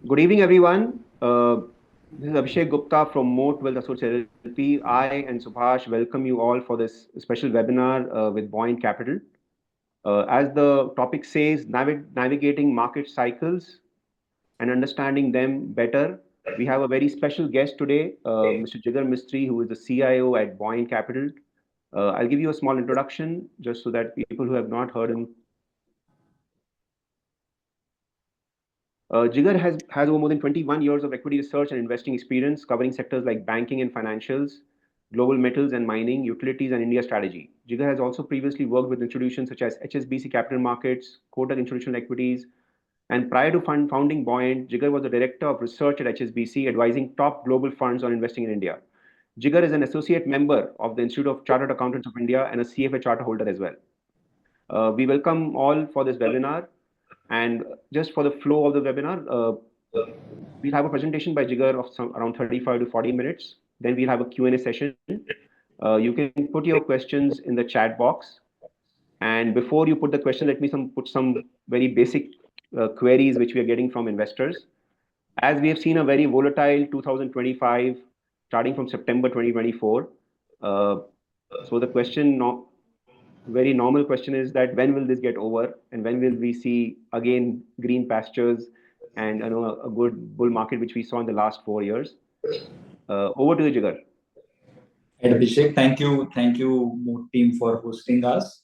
Good evening, everyone. This is Abhishek Gupta from Moat Wealth Associates LP. I and Subhash welcome you all for this special webinar with Buoyant Capital. As the topic says, navigating market cycles and understanding them better. We have a very special guest today, Mr. Jigar Mistry, who is the CIO at Buoyant Capital. I'll give you a small introduction just so that people who have not heard him. Jigar has over more than 21 years of equity research and investing experience covering sectors like banking and financials, global metals and mining, utilities, and India strategy. Jigar has also previously worked with institutions such as HSBC Capital Markets, Kotak Institutional Equities, and prior to founding Buoyant, Jigar was the director of research at HSBC, advising top global funds on investing in India. Jigar is an associate member of the Institute of Chartered Accountants of India and a CFA charter holder as well. We welcome all for this webinar. And just for the flow of the webinar, we'll have a presentation by Jigar of around 35 to 40 minutes. Then we'll have a Q&A session. You can put your questions in the chat box. And before you put the question, let me put some very basic queries which we are getting from investors. As we have seen a very volatile 2025, starting from September 2024. So the question, very normal question is that when will this get over and when will we see again green pastures and a good bull market which we saw in the last 4 years. Over to you, Jigar. And Abhishek, thank you, Moat team, for hosting us.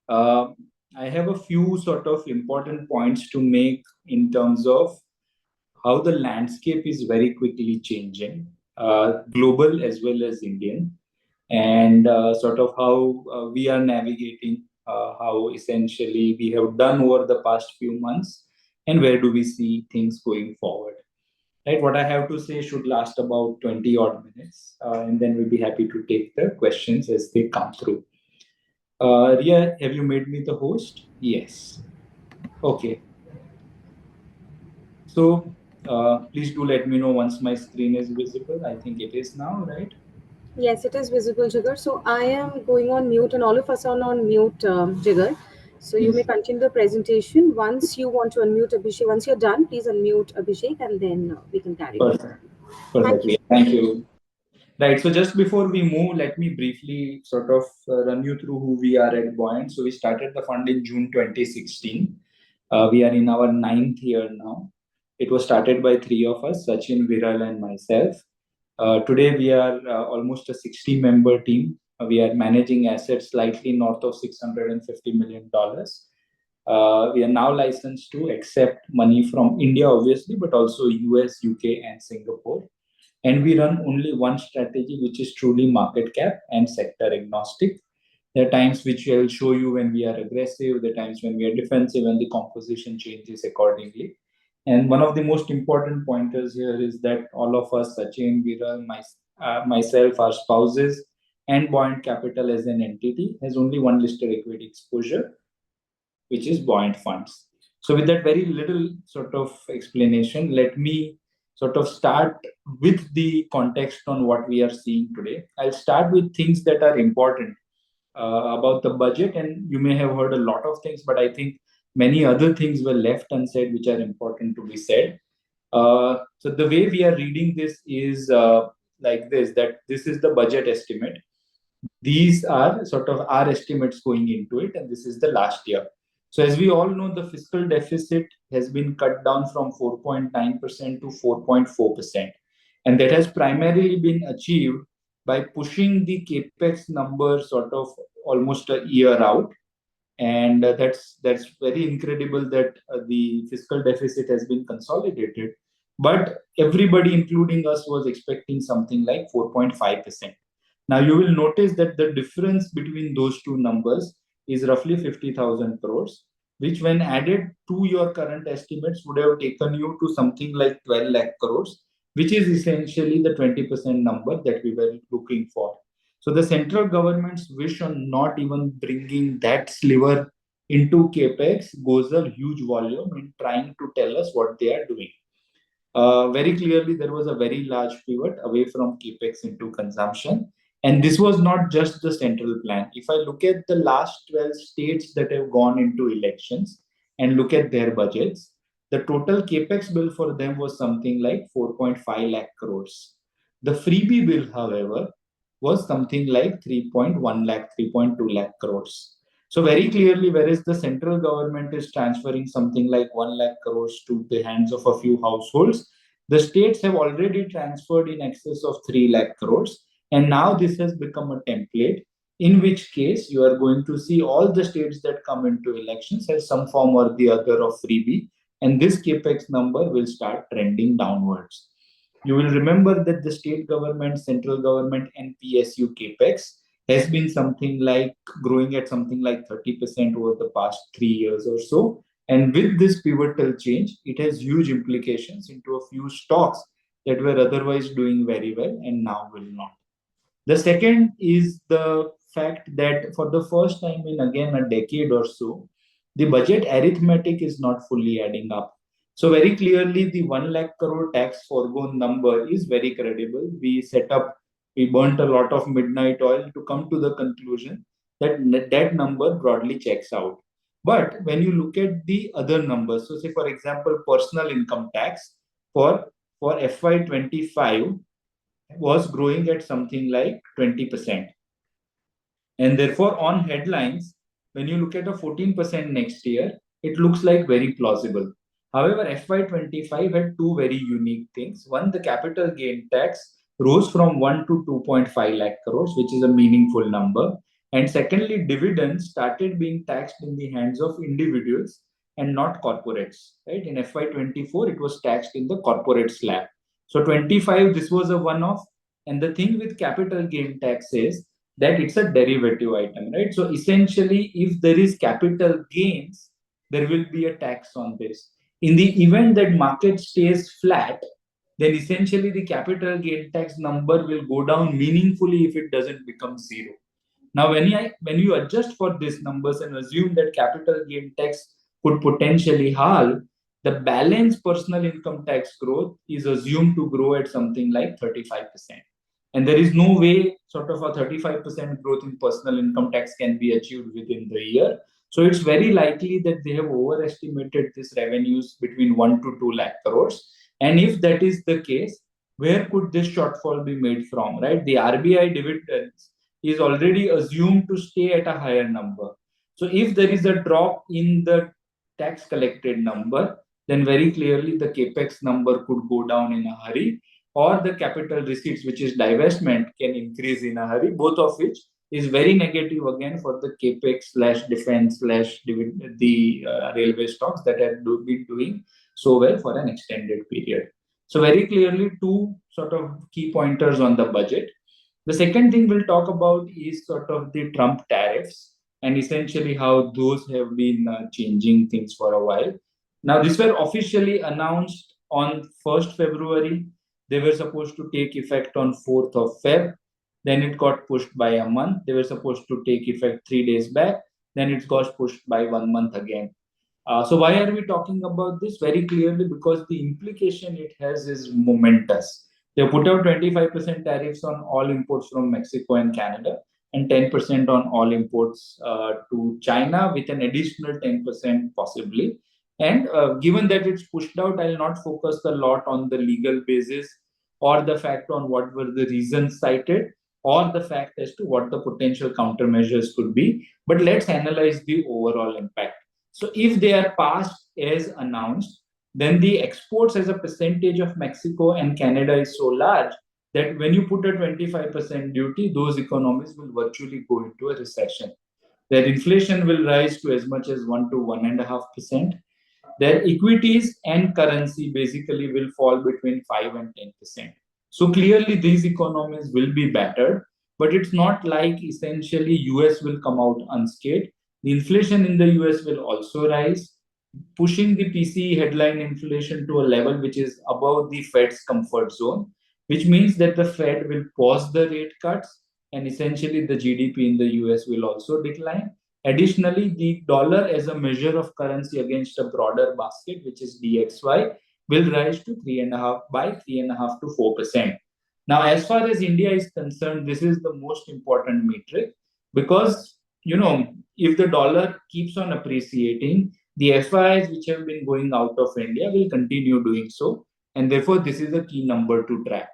I have a few sort of important points to make in terms of how the landscape is very quickly changing, global as well as Indian, and sort of how we are navigating, how essentially we have done over the past few months, and where do we see things going forward. Right, what I have to say should last about 20 odd minutes, and then we'll be happy to take the questions as they come through. Ria, have you made me the host? Yes. Okay. So please do let me know once my screen is visible. I think it is now, right? Yes, it is visible, Jigar. So I am going on mute and all of us are on mute, Jigar. So you may continue the presentation. Once you want to unmute Abhishek, once you're done, please unmute Abhishek and then we can carry on. Perfect. Thank you. Thank you. Right. So just before we move, let me briefly sort of run you through who we are at Buoyant. So we started the fund in June 2016. We are in our 9th year now. It was started by three of us, Sachin, Viral, and myself. Today we are almost a 60-member team. We are managing assets slightly north of $650 million. We are now licensed to accept money from India, obviously, but also US, UK, and Singapore. And we run only one strategy, which is truly market cap and sector agnostic. There are times which I'll show you when we are aggressive, there are times when we are defensive, and the composition changes accordingly. And one of the most important pointers here is that all of us, Sachin, Viral, myself, our spouses, and Buoyant Capital as an entity has only one listed equity exposure, which is Buoyant Funds. So with that very little sort of explanation, let me sort of start with the context on what we are seeing today. I'll start with things that are important about the budget, and you may have heard a lot of things, but I think many other things were left unsaid which are important to be said. So the way we are reading this is like this, that this is the budget estimate. These are sort of our estimates going into it, and this is the last year. So as we all know, the fiscal deficit has been cut down from 4.9% to 4.4%. And that has primarily been achieved by pushing the capex number sort of almost a year out. And that's very incredible that the fiscal deficit has been consolidated. But everybody, including us, was expecting something like 4.5%. Now you will notice that the difference between those two numbers is roughly 50,000 crores, which when added to your current estimates would have taken you to something like 12 lakh crores, which is essentially the 20% number that we were looking for. So the central government's wish on not even bringing that sliver into capex goes a huge volume in trying to tell us what they are doing. Very clearly, there was a very large pivot away from capex into consumption. And this was not just the central plan. If I look at the last 12 states that have gone into elections and look at their budgets, the total capex bill for them was something like 4.5 lakh crores. The freebie bill, however, was something like 3.1 lakh, 3.2 lakh crores. So very clearly, whereas the central government is transferring something like 1 lakh crores to the hands of a few households, the states have already transferred in excess of 3 lakh crores. And now this has become a template, in which case you are going to see all the states that come into elections has some form or the other of freebie, and this capex number will start trending downwards. You will remember that the state government, central government, and PSU capex has been something like growing at something like 30% over the past 3 years or so. And with this pivotal change, it has huge implications into a few stocks that were otherwise doing very well and now will not. The second is the fact that for the first time in again a decade or so, the budget arithmetic is not fully adding up. So very clearly, the 1 lakh crore tax foregone number is very credible. We burnt a lot of midnight oil to come to the conclusion that that number broadly checks out. But when you look at the other numbers, so say for example, personal income tax for FY25 was growing at something like 20%. And therefore, on headlines, when you look at a 14% next year, it looks like very plausible. However, FY25 had two very unique things. One, the capital gain tax rose from 1 to 2.5 lakh crores, which is a meaningful number. And secondly, dividends started being taxed in the hands of individuals and not corporates. Right? In FY24, it was taxed in the corporate slab. So 25, this was a one-off. And the thing with capital gain tax is that it's a derivative item, right? So essentially, if there is capital gains, there will be a tax on this. In the event that market stays flat, then essentially the capital gain tax number will go down meaningfully if it doesn't become zero. Now, when you adjust for these numbers and assume that capital gain tax could potentially halve, the balance personal income tax growth is assumed to grow at something like 35%. And there is no way sort of a 35% growth in personal income tax can be achieved within the year. So it's very likely that they have overestimated these revenues between 1 to 2 lakh crores. And if that is the case, where could this shortfall be made from, right? The RBI dividends is already assumed to stay at a higher number. So if there is a drop in the tax collected number, then very clearly the capex number could go down in a hurry, or the capital receipts, which is divestment, can increase in a hurry, both of which is very negative again for the capex slash defense slash the railway stocks that have been doing so well for an extended period. So very clearly, two sort of key pointers on the budget. The second thing we'll talk about is sort of the Trump tariffs and essentially how those have been changing things for a while. Now, these were officially announced on 1st February. They were supposed to take effect on 4th of Feb. Then it got pushed by a month. They were supposed to take effect 3 days back. Then it got pushed by 1 month again. So why are we talking about this? Very clearly because the implication it has is momentous. They put out 25% tariffs on all imports from Mexico and Canada and 10% on all imports to China with an additional 10% possibly. And given that it's pushed out, I'll not focus a lot on the legal basis or the fact on what were the reasons cited or the fact as to what the potential countermeasures could be. But let's analyze the overall impact. So if they are passed as announced, then the exports as a percentage of Mexico and Canada is so large that when you put a 25% duty, those economies will virtually go into a recession. Their inflation will rise to as much as 1 to 1.5%. Their equities and currency basically will fall between 5 and 10%. So clearly these economies will be battered, but it's not like essentially US will come out unscathed. The inflation in the US will also rise, pushing the PCE headline inflation to a level which is above the Fed's comfort zone, which means that the Fed will pause the rate cuts and essentially the GDP in the US will also decline. Additionally, the dollar as a measure of currency against a broader basket, which is DXY, will rise to 3.5 to 4%. Now, as far as India is concerned, this is the most important metric because if the dollar keeps on appreciating, the FIs which have been going out of India will continue doing so, and therefore this is a key number to track.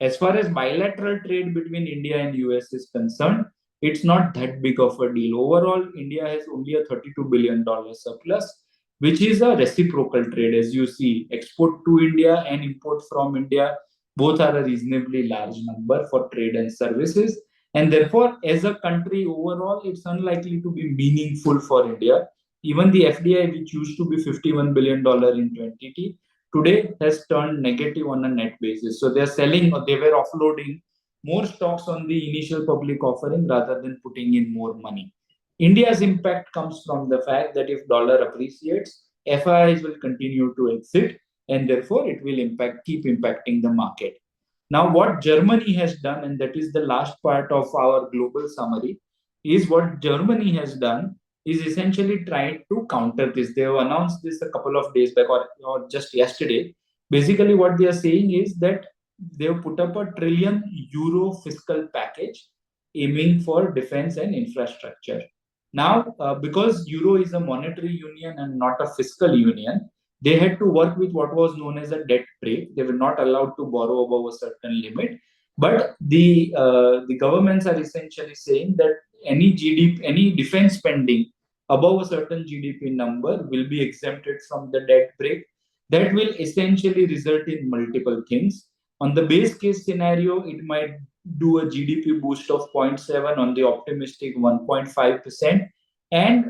As far as bilateral trade between India and US is concerned, it's not that big of a deal. Overall, India has only a $32 billion surplus, which is a reciprocal trade. As you see, export to India and import from India both are a reasonably large number for trade and services. And therefore, as a country overall, it's unlikely to be meaningful for India. Even the FDI, which used to be $51 billion in 2020, today has turned negative on a net basis. So they're selling, or they were offloading more stocks on the initial public offering rather than putting in more money. India's impact comes from the fact that if dollar appreciates, FIs will continue to exit, and therefore it will keep impacting the market. Now, what Germany has done, and that is the last part of our global summary, is what Germany has done is essentially tried to counter this. They have announced this a couple of days back, or just yesterday. Basically, what they are saying is that they have put up a trillion euro fiscal package aiming for defense and infrastructure. Now, because euro is a monetary union and not a fiscal union, they had to work with what was known as a debt brake. They were not allowed to borrow above a certain limit. But the governments are essentially saying that any GDP, any defense spending above a certain GDP number will be exempted from the debt brake. That will essentially result in multiple things. On the base case scenario, it might do a GDP boost of 0.7, on the optimistic 1.5%, and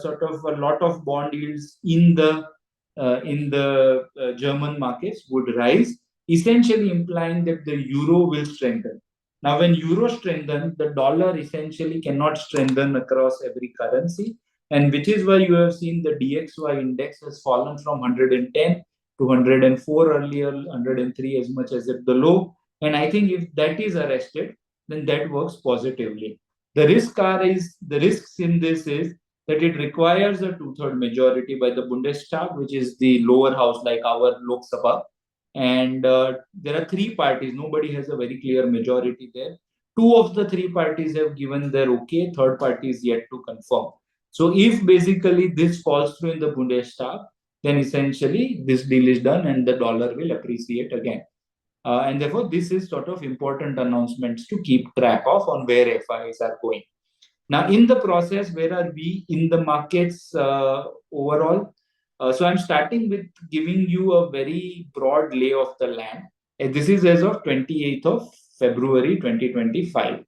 sort of a lot of bond yields in the German markets would rise, essentially implying that the euro will strengthen. Now, when euro strengthens, the dollar essentially cannot strengthen across every currency, and which is why you have seen the DXY index has fallen from 110 to 104 earlier, 103 as much as at the low. And I think if that is arrested, then that works positively. The risks in this is that it requires a two-third majority by the Bundestag, which is the lower house like our Lok Sabha. And there are three parties. Nobody has a very clear majority there. Two of the three parties have given their okay. Third party is yet to confirm. So if basically this falls through in the Bundestag, then essentially this deal is done and the dollar will appreciate again. And therefore, this is sort of important announcements to keep track of on where FIs are going. Now, in the process, where are we in the markets overall? So I'm starting with giving you a very broad lay of the land. And this is as of 28th of February 2025.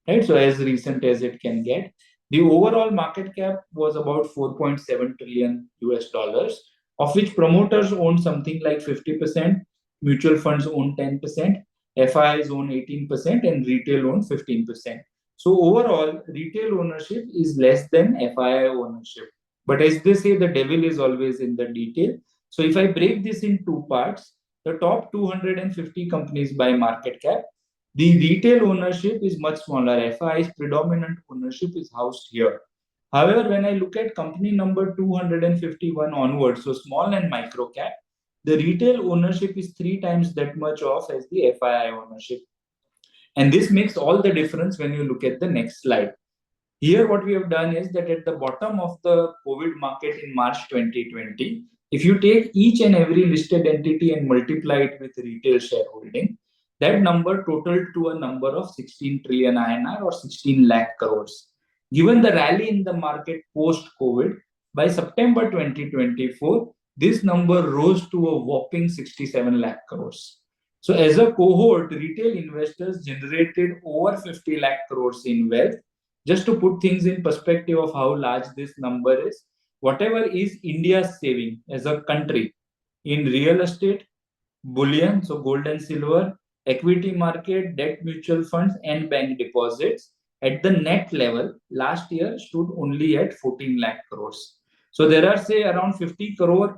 Right? So as recent as it can get. The overall market cap was about 4.7 trillion US dollars, of which promoters own something like 50%, mutual funds own 10%, FIs own 18%, and retail own 15%. So overall, retail ownership is less than FII ownership. But as they say, the devil is always in the detail. So if I break this in two parts, the top 250 companies by market cap, the retail ownership is much smaller. FI's predominant ownership is housed here. However, when I look at company number 251 onwards, so small and micro cap, the retail ownership is 3 times that much off as the FII ownership. And this makes all the difference when you look at the next slide. Here, what we have done is that at the bottom of the COVID market in March 2020, if you take each and every listed entity and multiply it with retail shareholding, that number totaled to a number of 16 trillion INR or 16 lakh crores. Given the rally in the market post-COVID, by September 2024, this number rose to a whopping 67 lakh crores. So as a cohort, retail investors generated over 50 lakh crores in wealth. Just to put things in perspective of how large this number is, whatever is India's saving as a country in real estate, bullion, so gold and silver, equity market, debt mutual funds, and bank deposits at the net level last year stood only at 14 lakh crores. So there are, say, around 50 crore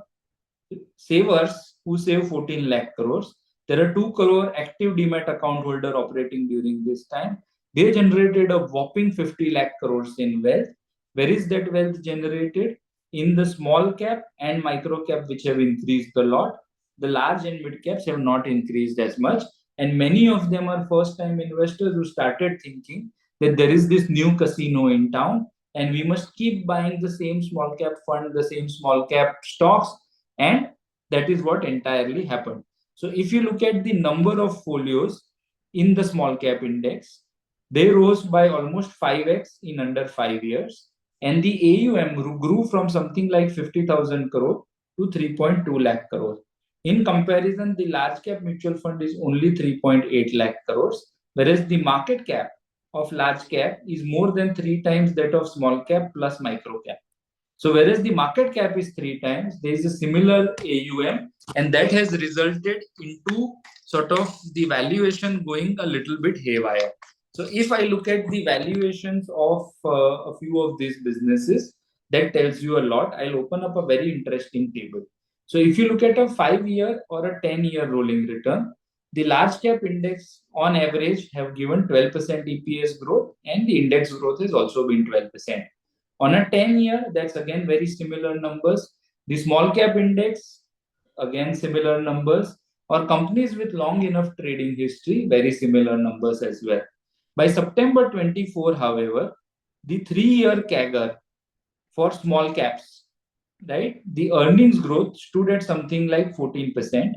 savers who save 14 lakh crores. There are 2 crore active demat account holder operating during this time. They generated a whopping 50 lakh crores in wealth. Where is that wealth generated? In the small cap and micro cap, which have increased a lot. The large and mid caps have not increased as much. And many of them are first time investors who started thinking that there is this new casino in town and we must keep buying the same small cap fund, the same small cap stocks, and that is what entirely happened. So if you look at the number of folios in the small cap index, they rose by almost 5x in under 5 years, and the AUM grew from something like 50,000 crore to 3.2 lakh crore. In comparison, the large cap mutual fund is only 3.8 lakh crores, whereas the market cap of large cap is more than 3 times that of small cap plus micro cap. So whereas the market cap is 3 times, there is a similar AUM, and that has resulted into sort of the valuation going a little bit haywire. So if I look at the valuations of a few of these businesses, that tells you a lot. I'll open up a very interesting table. So if you look at a 5 year or a 10 year rolling return, the large cap index on average have given 12% EPS growth, and the index growth has also been 12%. On a 10 year, that's again very similar numbers. The small cap index, again similar numbers, or companies with long enough trading history, very similar numbers as well. By September 24, however, the 3 year CAGR for small caps, right, the earnings growth stood at something like 14%,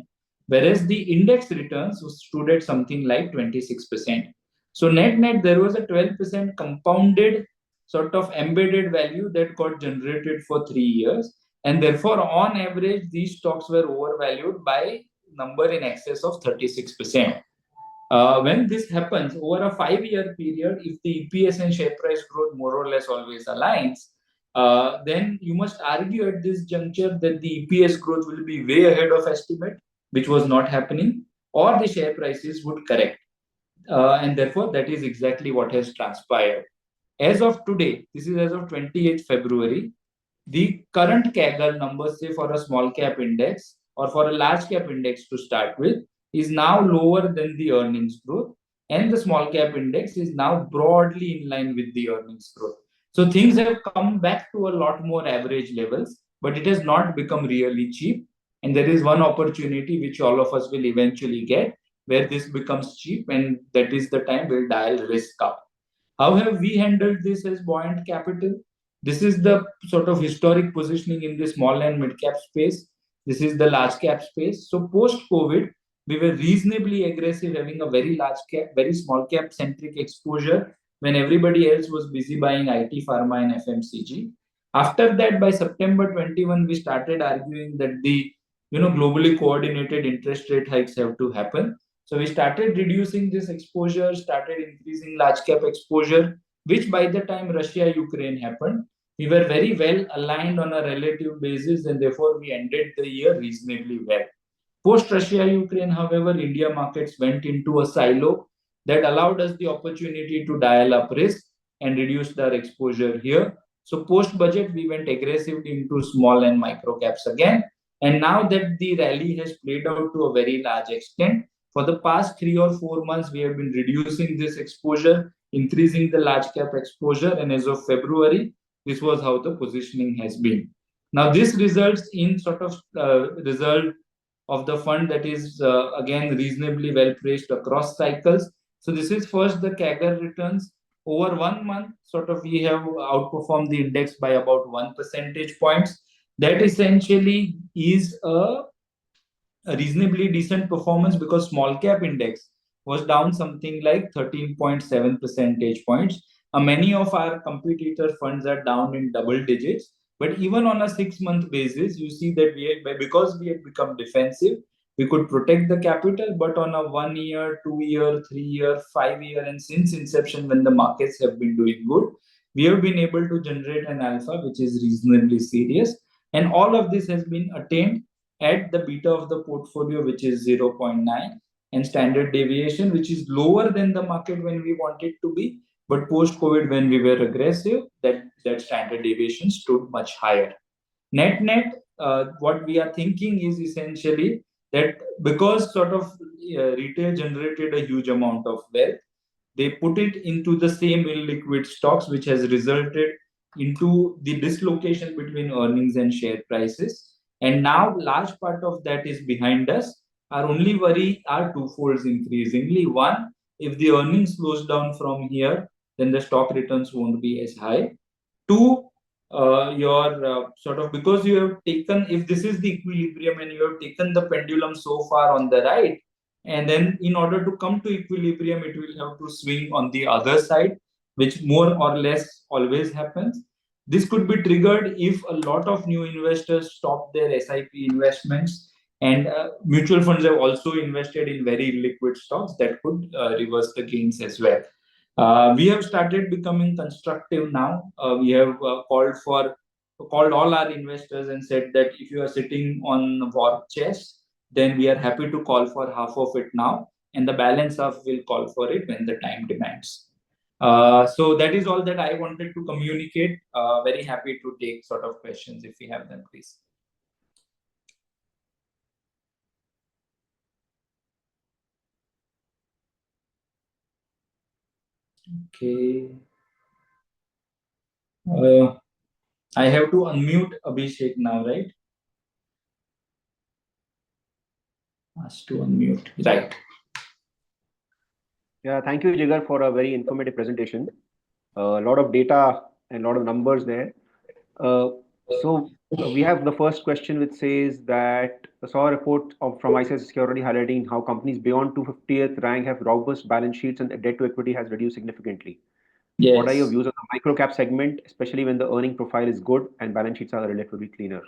whereas the index returns stood at something like 26%. So net, there was a 12% compounded sort of embedded value that got generated for 3 years. And therefore, on average, these stocks were overvalued by number in excess of 36%. When this happens over a 5 year period, if the EPS and share price growth more or less always aligns, then you must argue at this juncture that the EPS growth will be way ahead of estimate, which was not happening, or the share prices would correct. And therefore, that is exactly what has transpired. As of today, this is as of 28th February, the current CAGR numbers, say for a small cap index or for a large cap index to start with, is now lower than the earnings growth, and the small cap index is now broadly in line with the earnings growth. So things have come back to a lot more average levels, but it has not become really cheap. And there is one opportunity which all of us will eventually get, where this becomes cheap, and that is the time we'll dial risk up. How have we handled this as Buoyant Capital? This is the sort of historic positioning in the small and mid cap space. This is the large cap space. So post COVID, we were reasonably aggressive, having a very large cap, very small cap centric exposure when everybody else was busy buying IT, pharma, and FMCG. After that, by September 21, we started arguing that the globally coordinated interest rate hikes have to happen. So we started reducing this exposure, started increasing large cap exposure, which by the time Russia Ukraine happened, we were very well aligned on a relative basis, and therefore we ended the year reasonably well. Post Russia Ukraine, however, India markets went into a silo that allowed us the opportunity to dial up risk and reduce our exposure here. So post budget, we went aggressively into small and micro caps again. And now that the rally has played out to a very large extent, for the past 3 or 4 months, we have been reducing this exposure, increasing the large cap exposure, and as of February, this was how the positioning has been. Now, this results in sort of result of the fund that is again reasonably well placed across cycles. So this is first the CAGR returns. Over 1 month, sort of we have outperformed the index by about 1 percentage points. That essentially is a reasonably decent performance, because small cap index was down something like 13.7 percentage points. Many of our competitor funds are down in double digits. But even on a 6 month basis, you see that because we had become defensive, we could protect the capital. But on a 1 year, 2 year, 3 year, 5 year, and since inception, when the markets have been doing good, we have been able to generate an alpha which is reasonably serious. And all of this has been attained at the beta of the portfolio, which is 0.9, and standard deviation, which is lower than the market when we want it to be. But post-COVID, when we were aggressive, that standard deviation stood much higher. Net, what we are thinking is essentially that because sort of retail generated a huge amount of wealth, they put it into the same illiquid stocks, which has resulted into the dislocation between earnings and share prices. And now large part of that is behind us. Our only worry are twofolds increasingly. One, if the earnings slows down from here, then the stock returns won't be as high. to your sort of, because you have taken, if this is the equilibrium and you have taken the pendulum so far on the right, and then in order to come to equilibrium, it will have to swing on the other side, which more or less always happens. This could be triggered if a lot of new investors stop their SIP investments, and mutual funds have also invested in very liquid stocks that could reverse the gains as well. We have started becoming constructive now. We have called all our investors and said that if you are sitting on war chest, then we are happy to call for half of it now, and the balance of will call for it when the time demands. So that is all that I wanted to communicate. Very happy to take sort of questions if you have them, please. Okay. I have to unmute Abhishek now, right? Ask to unmute. Right. Yeah, thank you, Jigar, for a very informative presentation. A lot of data and a lot of numbers there. We have the first question, which says that I saw a report from ICICI Security highlighting how companies beyond 250th rank have robust balance sheets and debt to equity has reduced significantly. Yes. What are your views on the micro cap segment, especially when the earning profile is good and balance sheets are relatively cleaner?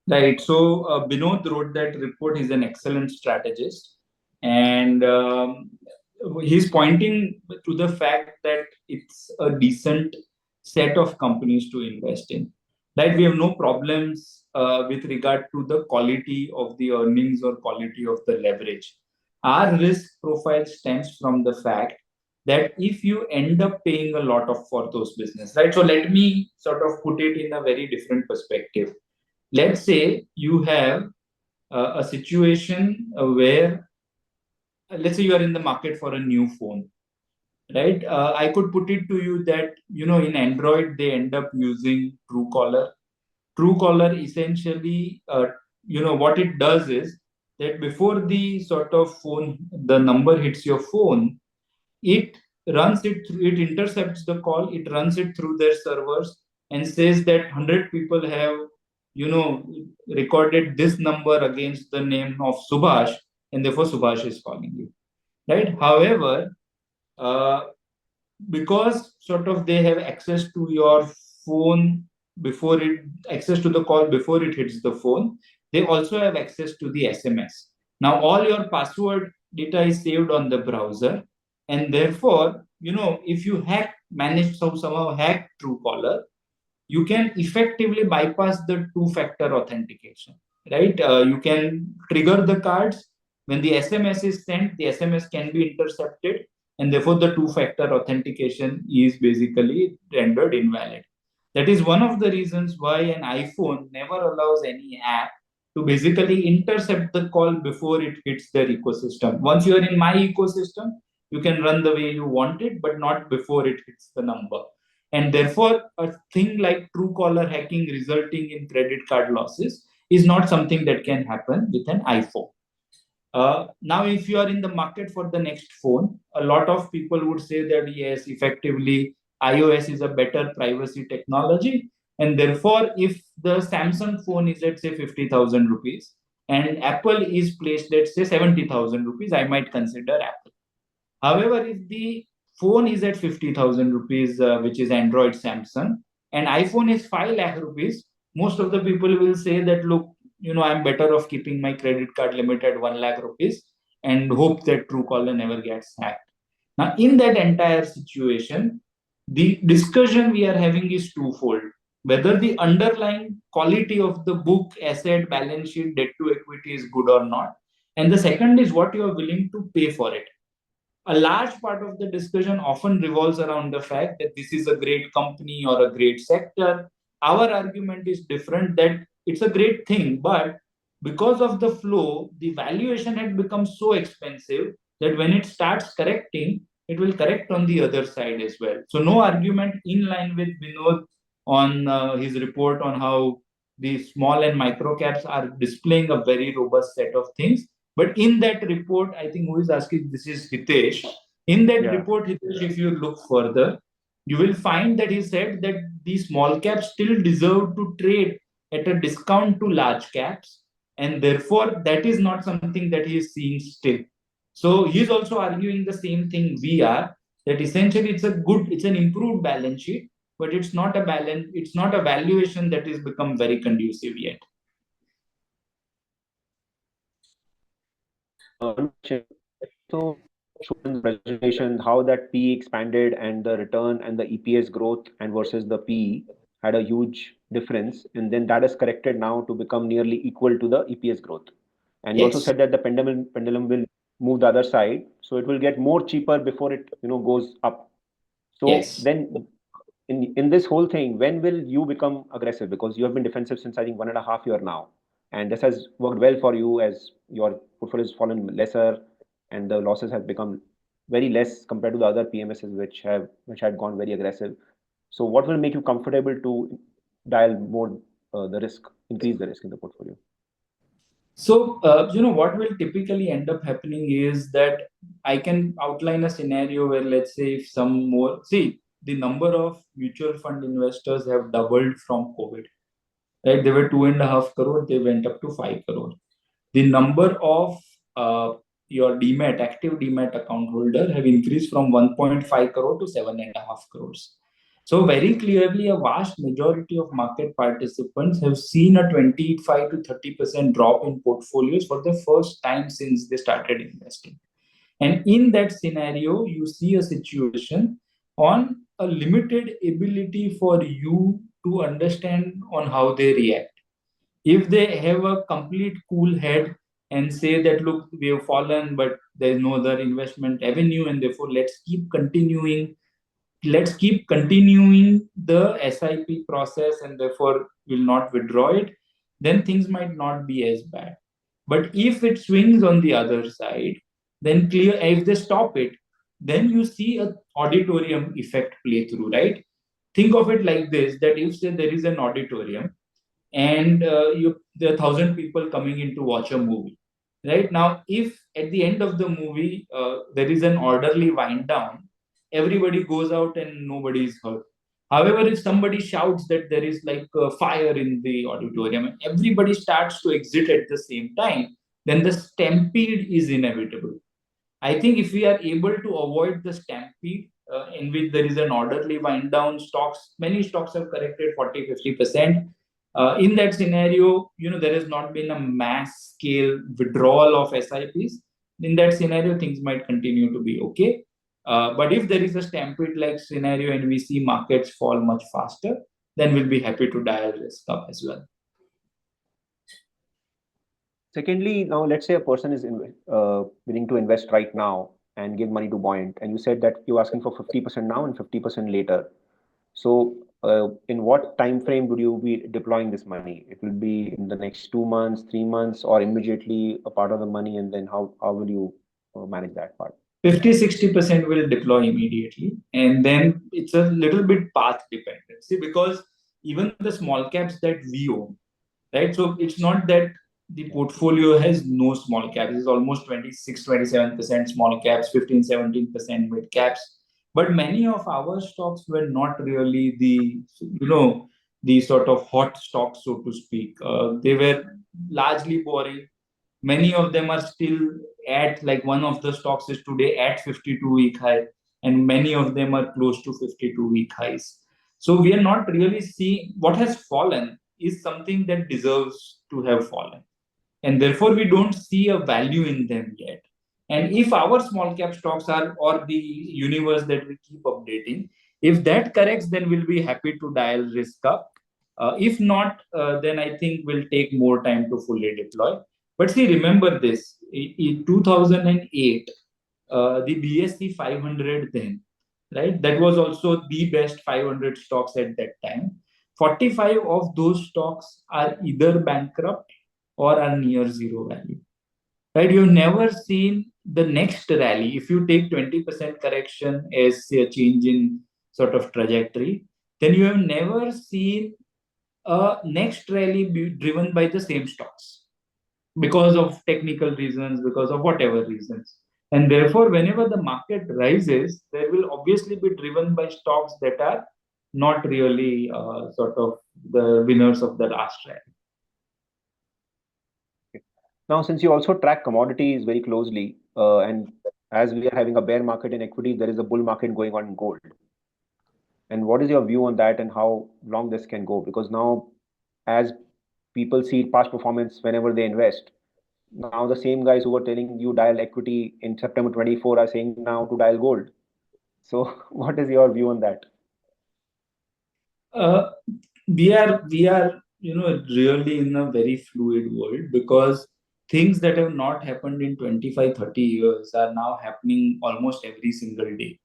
Right. So Binod wrote that report. He's an excellent strategist, and he's pointing to the fact that it's a decent set of companies to invest in. Right. We have no problems with regard to the quality of the earnings or quality of the leverage. Our risk profile stems from the fact that if you end up paying a lot of for those business, right? So let me sort of put it in a very different perspective. Let's say you have a situation where, let's say you are in the market for a new phone, right? I could put it to you that, in Android, they end up using Truecaller. Truecaller essentially, what it does is that before the sort of phone, the number hits your phone, it it intercepts the call, it runs it through their servers and says that 100 people have, recorded this number against the name of Subhash, and therefore Subhash is calling you, right? However, uh, because sort of they have access to your phone before it access to the call before it hits the phone, they also have access to the SMS. Now all your password data is saved on the browser, and therefore, if you somehow hack Truecaller, you can effectively bypass the two-factor authentication, right? You can trigger the cards. When the SMS is sent, the SMS can be intercepted, and therefore the two-factor authentication is basically rendered invalid. That is one of the reasons why an iPhone never allows any app to basically intercept the call before it hits their ecosystem. Once you are in my ecosystem, you can run the way you want it, but not before it hits the number. And therefore, a thing like Truecaller hacking resulting in credit card losses is not something that can happen with an iPhone. Now, if you are in the market for the next phone, a lot of people would say that yes, effectively, iOS is a better privacy technology. And therefore, if the Samsung phone is at say 50,000 rupees and Apple is placed at say 70,000 rupees, I might consider Apple. However, if the phone is at 50,000 rupees, which is Android Samsung, and iPhone is 5 lakh rupees, most of the people will say that, look, I'm better off keeping my credit card limit at 1 lakh rupees and hope that Truecaller never gets hacked. Now, in that entire situation, the discussion we are having is twofold. Whether the underlying quality of the book, asset, balance sheet, debt to equity is good or not. And the second is what you are willing to pay for it. A large part of the discussion often revolves around the fact that this is a great company or a great sector. Our argument is different, that it's a great thing, but because of the flow, the valuation had become so expensive that when it starts correcting, it will correct on the other side as well. So, no argument in line with Vinod on his report on how the small and micro caps are displaying a very robust set of things. But in that report, I think who is asking, this is Hitesh. In that report, Hitesh, if you look further, you will find that he said that the small caps still deserve to trade at a discount to large caps, and therefore that is not something that he is seeing still. So he is also arguing the same thing we are, that essentially it's an improved balance sheet, but it's not a valuation that is become very conducive yet. One question. Also shown in the presentation how that PE expanded and the return and the EPS growth and versus the PE had a huge difference, and then that is corrected now to become nearly equal to the EPS growth. And you also Yes. said that the pendulum will move the other side, so it will get more cheaper before it goes up. So Yes. then in this whole thing, when will you become aggressive? Because you have been defensive since I think 1.5 year now, and this has worked well for you as your portfolio has fallen lesser, and the losses have become very less compared to the other PMSs which had gone very aggressive. So what will make you comfortable to dial more the risk, increase the risk in the portfolio? So, what will typically end up happening is that I can outline a scenario where, let's say, if some more, see, the number of mutual fund investors have doubled from COVID, right? They were 2.5 crore, they went up to 5 crore. The number of your demat, active demat account holder have increased from 1.5 crore to 7.5 crores. So very clearly, a vast majority of market participants have seen a 25 to 30% drop in portfolios for the first time since they started investing. And in that scenario, you see a situation on a limited ability for you to understand on how they react. If they have a complete cool head and say that, look, we have fallen, but there is no other investment avenue, and therefore let's keep continuing the SIP process, and therefore will not withdraw it, then things might not be as bad. But if it swings on the other side, then clear, if they stop it, then you see a auditorium effect play through, right? Think of it like this, that if say there is an auditorium, and there are 1,000 people coming in to watch a movie. Right now, if at the end of the movie there is an orderly wind down, everybody goes out and nobody is hurt. However, if somebody shouts that there is like a fire in the auditorium and everybody starts to exit at the same time, then the stampede is inevitable. I think if we are able to avoid the stampede in which there is an orderly wind down, many stocks have corrected 40-50%. In that scenario, there has not been a mass scale withdrawal of SIPs. In that scenario, things might continue to be okay. But if there is a stampede like scenario and we see markets fall much faster, then we'll be happy to dial risk up as well. Secondly, now let's say a person is willing to invest right now and give money to Buoyant, and you said that you're asking for 50% now and 50% later. So, in what time frame would you be deploying this money? It will be in the next 2 months, 3 months, or immediately a part of the money, and then how will you manage that part? 50-60% will deploy immediately, and then it's a little bit path dependent. See, because even the small caps that we own, right? So it's not that the portfolio has no small caps. It's almost 26-27% small caps, 15-17% mid caps. But many of our stocks were not really the sort of hot stocks, so to speak. They were largely boring. Many of them are still at, like, one of the stocks is today at 52-week high, and many of them are close to 52-week highs. So we are not really seeing what has fallen is something that deserves to have fallen, and therefore we don't see a value in them yet. And if our small cap stocks are, or the universe that we keep updating, if that corrects, then we'll be happy to dial risk up. If not, then I think we'll take more time to fully deploy. But see, remember this, in 2008, the BSE 500 then, right? That was also the best 500 stocks at that time. 45 of those stocks are either bankrupt or are near zero value, right? You've never seen the next rally. If you take 20% correction as, say, a change in sort of trajectory, then you have never seen a next rally be driven by the same stocks because of technical reasons, because of whatever reasons. And therefore, whenever the market rises, there will obviously be driven by stocks that are not really sort of the winners of the last rally. Now, since you also track commodities very closely, and as we are having a bear market in equities, there is a bull market going on in gold. And what is your view on that and how long this can go? Because now, as people see past performance whenever they invest, now the same guys who were telling you dial equity in September 24 are saying now to dial gold. So, what is your view on that? Uh, we are really in a very fluid world, because things that have not happened in 25, 30 years are now happening almost every single day.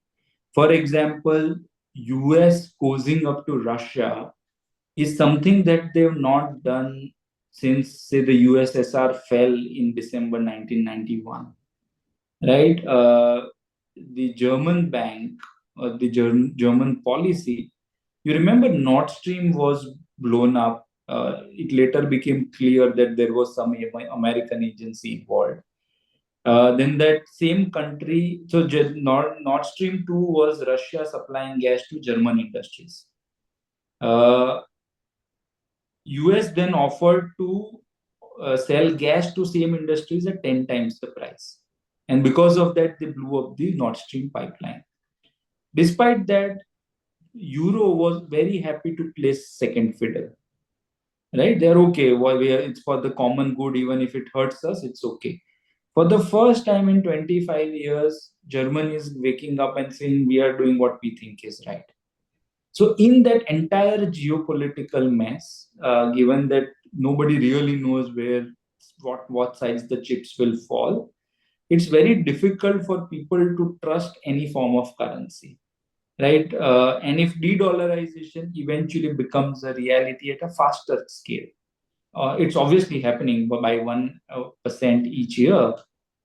For example, US cozying up to Russia is something that they've not done since, say, the USSR fell in December 1991, right? The German bank, or the German policy, you remember Nord Stream was blown up. It later became clear that there was some American agency involved. Then that same country, so Nord Stream 2 was Russia supplying gas to German industries. US then offered to sell gas to same industries at 10 times the price. And because of that, they blew up the Nord Stream pipeline. Despite that, Euro was very happy to place second fiddle. Right? They're okay. It's for the common good, even if it hurts us, it's okay. For the first time in 25 years, Germany is waking up and saying, we are doing what we think is right. So, in that entire geopolitical mess, given that nobody really knows what sides the chips will fall, it's very difficult for people to trust any form of currency, right? And if de-dollarization eventually becomes a reality at a faster scale, it's obviously happening by 1% each year.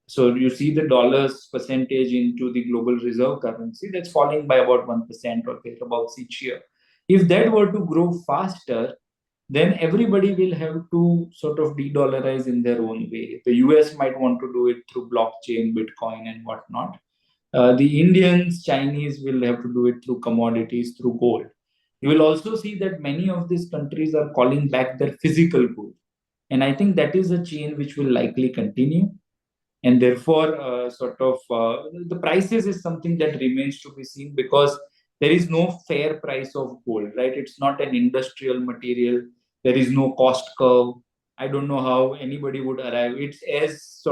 So you see the dollar's percentage into the global reserve currency, that's falling by about 1% or thereabouts each year. If that were to grow faster, then everybody will have to sort of de-dollarize in their own way. The US might want to do it through blockchain, Bitcoin, and whatnot. The Indians, Chinese will have to do it through commodities, through gold. You will also see that many of these countries are calling back their physical gold. And I think that is a chain which will likely continue. And therefore, the prices is something that remains to be seen, because there is no fair price of gold, right? It's not an industrial material. There is no cost curve. I don't know how anybody would arrive. It's as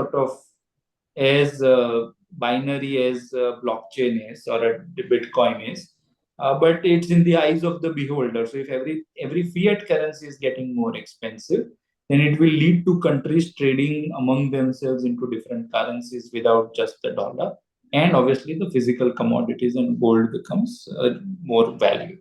binary as blockchain is, or a Bitcoin is, but it's in the eyes of the beholder. So if every fiat currency is getting more expensive, then it will lead to countries trading among themselves into different currencies without just the dollar, and obviously the physical commodities and gold becomes more valuable.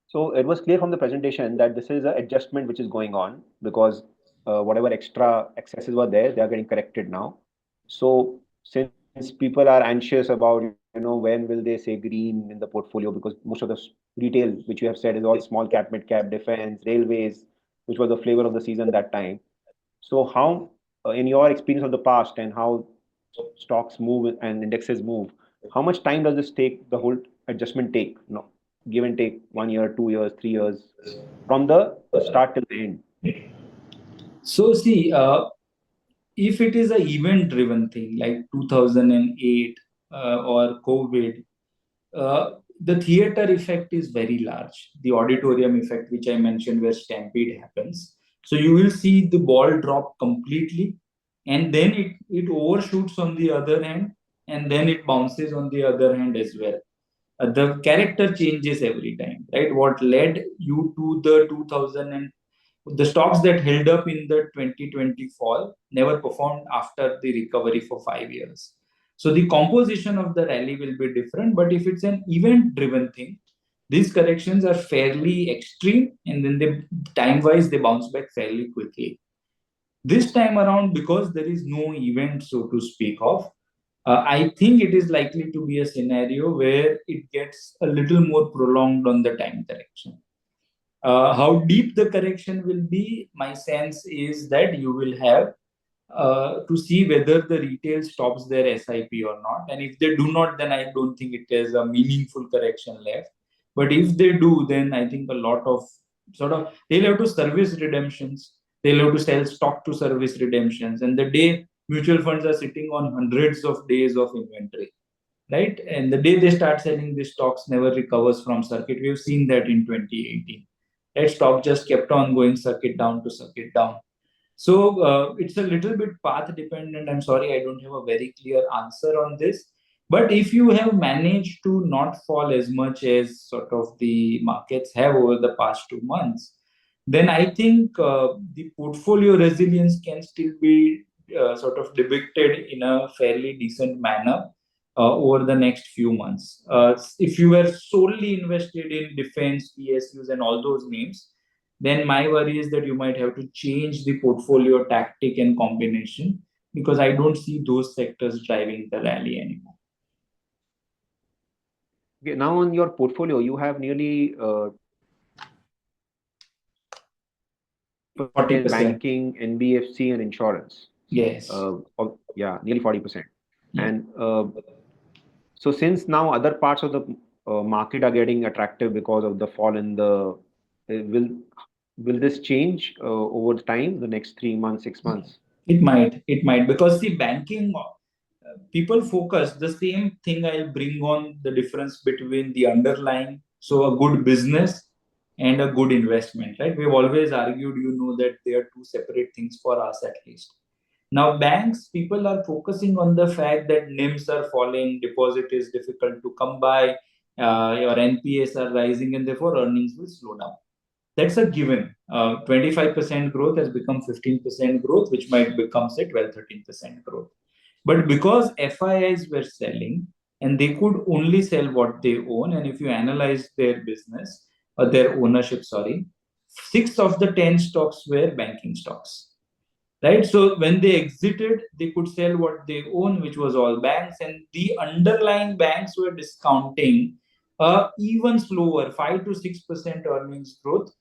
So it was clear from the presentation that this is an adjustment which is going on because whatever extra excesses were there, they are getting corrected now. So since people are anxious about, when will they say green in the portfolio, because most of the retail, which you have said, is all small cap, mid cap, defense, railways, which was the flavor of the season that time. So how, in your experience of the past and how stocks move and indexes move, how much time does this take, the whole adjustment take? No, give and take 1 year, 2 years, 3 years, from the start till the end. So see, if it is a event driven thing like 2008 or COVID, the theater effect is very large. The auditorium effect, which I mentioned, where stampede happens. So you will see the ball drop completely, and then it overshoots on the other hand, and then it bounces on the other hand as well. The character changes every time, right? What led you to the 2000 and the stocks that held up in the 2020 fall never performed after the recovery for 5 years. So the composition of the rally will be different, but if it's an event driven thing, these corrections are fairly extreme, and then they time wise they bounce back fairly quickly. This time around, because there is no event, so to speak of, I think it is likely to be a scenario where it gets a little more prolonged on the time correction. How deep the correction will be, my sense is that you will have to see whether the retail stops their SIP or not. And if they do not, then I don't think it has a meaningful correction left. But if they do, then I think a lot of they'll have to service redemptions. They'll have to sell stock to service redemptions. And the day mutual funds are sitting on hundreds of days of inventory, right? And the day they start selling, these stocks never recovers from circuit. We've seen that in 2018. That stock just kept on going circuit down to circuit down. So it's a little bit path dependent. I'm sorry, I don't have a very clear answer on this. But if you have managed to not fall as much as sort of the markets have over the past 2 months, then I think the portfolio resilience can still be sort of depicted in a fairly decent manner over the next few months. If you were solely invested in defense, PSUs, and all those names, then my worry is that you might have to change the portfolio tactic and combination, because I don't see those sectors driving the rally anymore. Okay, now on your portfolio, you have nearly 40%. Banking, NBFC, and insurance. Yes. Yeah, nearly 40%. Yeah. And so since now other parts of the market are getting attractive because of the fall in the, will this change over time, the next 3 months, 6 months? It might, because the banking people focus the same thing. I'll bring on the difference between the underlying, so a good business and a good investment, right? We've always argued, that they are two separate things for us at least. Now, banks, people are focusing on the fact that NIMs are falling, deposit is difficult to come by, your NPAs are rising, and therefore earnings will slow down. That's a given. 25% growth has become 15% growth, which might become, say, 12-13% growth. But because FIIs were selling and they could only sell what they own, and if you analyze their business or their ownership, 6 of the 10 stocks were banking stocks, right? So when they exited, they could sell what they own, which was all banks, and the underlying banks were discounting even slower, 5-6% earnings growth.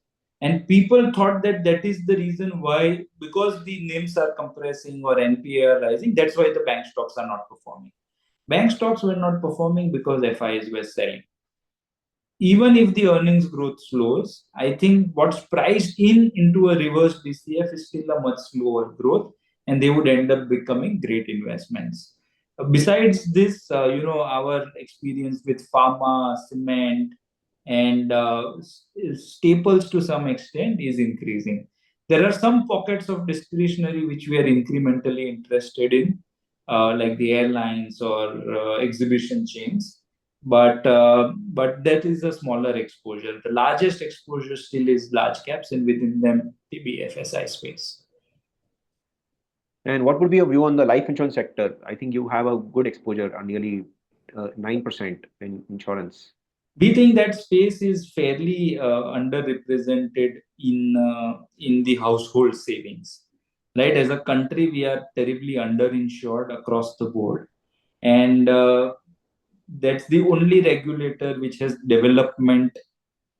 And people thought that that is the reason why, because the NIMs are compressing or NPA are rising, that's why the bank stocks are not performing. Bank stocks were not performing because FIs were selling. Even if the earnings growth slows, I think what's priced into a reverse DCF is still a much slower growth, and they would end up becoming great investments. Besides this, our experience with pharma, cement, and staples to some extent is increasing. There are some pockets of discretionary which we are incrementally interested in, like the airlines or exhibition chains. But that is a smaller exposure. The largest exposure still is large caps, and within them the BFSI space. And what would be your view on the life insurance sector? I think you have a good exposure, nearly 9% in insurance. We think that space is fairly underrepresented in the household savings, right? As a country, we are terribly underinsured across the board, and that's the only regulator which has development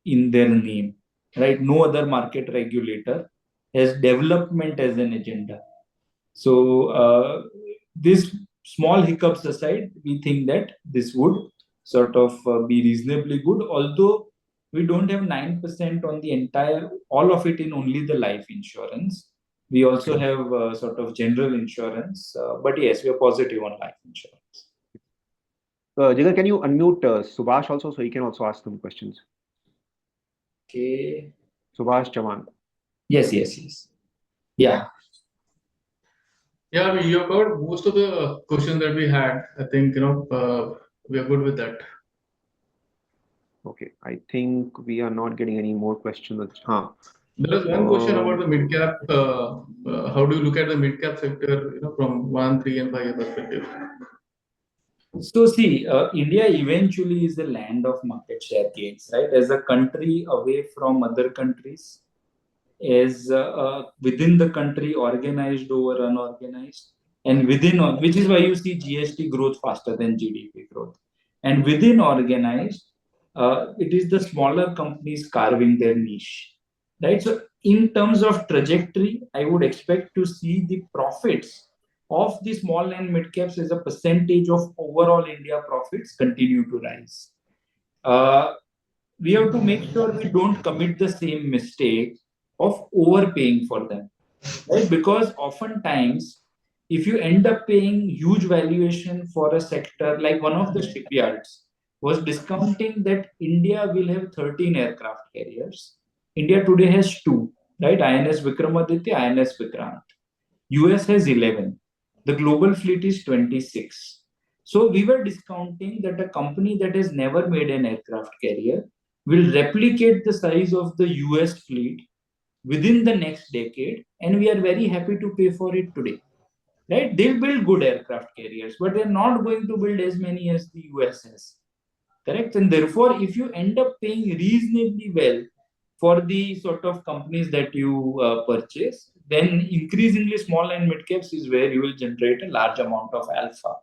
in their name, right? No other market regulator has development as an agenda. So this small hiccups aside, we think that this would sort of be reasonably good, although we don't have 9% on the entire, all of it in only the life insurance. We also have sort of general insurance, but yes, we are positive on life insurance. Jigar, can you unmute Subhash also, so he can also ask some questions? Okay. Subhash Chavan. Yes. Yeah. Yeah, I mean, you have covered most of the questions that we had. I think, we are good with that. Okay, I think we are not getting any more questions. There is one question about the mid cap. How do you look at the mid cap sector, from 1, 3, and 5 year perspective? So see, India eventually is the land of market share gains, right? As a country away from other countries, as within the country, organized over unorganized, and within, which is why you see GST growth faster than GDP growth. And within organized, it is the smaller companies carving their niche, right? So in terms of trajectory, I would expect to see the profits of the small and mid caps as a percentage of overall India profits continue to rise. We have to make sure we don't commit the same mistake of overpaying for them, right? Because oftentimes, if you end up paying huge valuation for a sector, like one of the shipyards was discounting that India will have 13 aircraft carriers. India today has two, right? INS Vikramaditya, INS Vikrant. US has 11. The global fleet is 26. So we were discounting that a company that has never made an aircraft carrier will replicate the size of the US fleet within the next decade, and we are very happy to pay for it today. Right? They'll build good aircraft carriers, but they're not going to build as many as the US has. Correct? And therefore, if you end up paying reasonably well for the sort of companies that you purchase, then increasingly small and mid caps is where you will generate a large amount of alpha.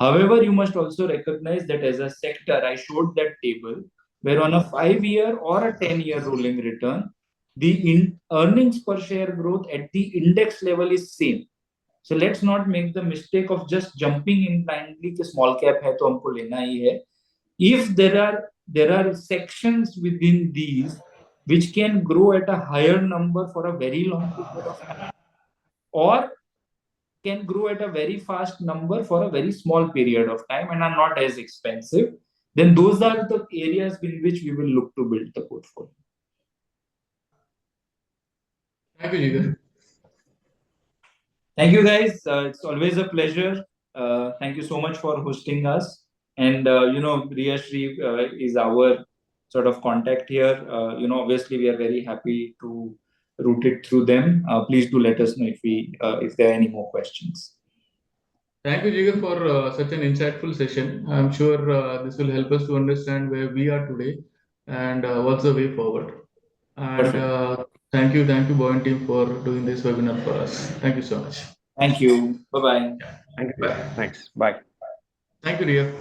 However, you must also recognize that as a sector, I showed that table where on a 5-year or a 10-year rolling return, the earnings per share growth at the index level is same. So let's not make the mistake of just jumping in blindly कि small cap है तो हमको लेना ही है. If there are sections within these which can grow at a higher number for a very long period of time, or can grow at a very fast number for a very small period of time and are not as expensive, then those are the areas in which we will look to build the portfolio. Thank you, Jigar. Thank you, guys. It's always a pleasure. Thank you so much for hosting us. And, Riyashri is our sort of contact here. Obviously, we are very happy to route it through them. Please do let us know if there are any more questions. Thank you, Jigar, for such an insightful session. I'm sure this will help us to understand where we are today and what's the way forward. And thank you, Buoyant team, for doing this webinar for us. Thank you so much. Thank you. Bye-bye. Thank you. Thanks. Bye. Thank you, Ria.